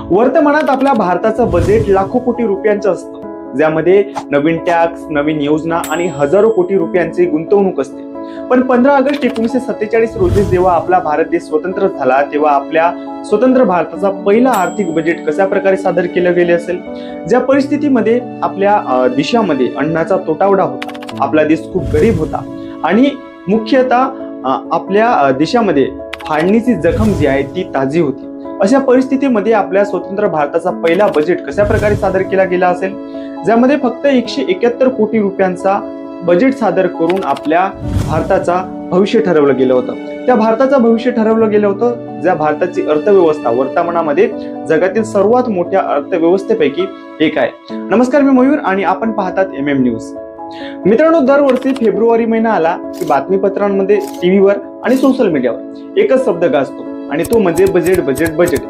वर्तमानात आपल्या भारताचं बजेट लाखो कोटी रुपयांचं असतं, ज्यामध्ये नवीन टॅक्स, नवीन योजना आणि हजारो कोटी रुपयांची गुंतवणूक असते. पण 15 ऑगस्ट 1947 रोजी जेव्हा आपला भारत देश स्वतंत्र झाला, तेव्हा आपल्या स्वतंत्र भारताचा पहिला आर्थिक बजेट कशा प्रकारे सादर केलं गेले असेल? ज्या परिस्थितीमध्ये आपल्या देशामध्ये अन्नाचा तुटवडा होता, आपला देश खूप गरीब होता आणि मुख्यतः आपल्या देशामध्ये फाळणीची जखम जी आहे ती ताजी होती. अशा परिस्थितीमध्ये आपल्या स्वतंत्र भारताचा पहिला बजेट कशा प्रकारे सादर केला गेला असेल? ज्यामध्ये फक्त 171 कोटी रुपयांचा बजेट सादर करून आपल्या भारताचा भविष्य ठरवलं गेलं होतं. त्या भारताचं भविष्य ठरवलं गेलं होतं, ज्या भारताची अर्थव्यवस्था वर्तमानामध्ये जगातील सर्वात मोठ्या अर्थव्यवस्थेपैकी एक आहे. नमस्कार, मी मयूर आणि आपण पाहतात MM न्यूज. मित्रांनो, दरवर्षी फेब्रुवारी महिना आला की बातमीपत्रांमध्ये, टीव्हीवर आणि सोशल मीडियावर एकच शब्द गाजतो आणि तो म्हणजे बजेट बजेट बजेट.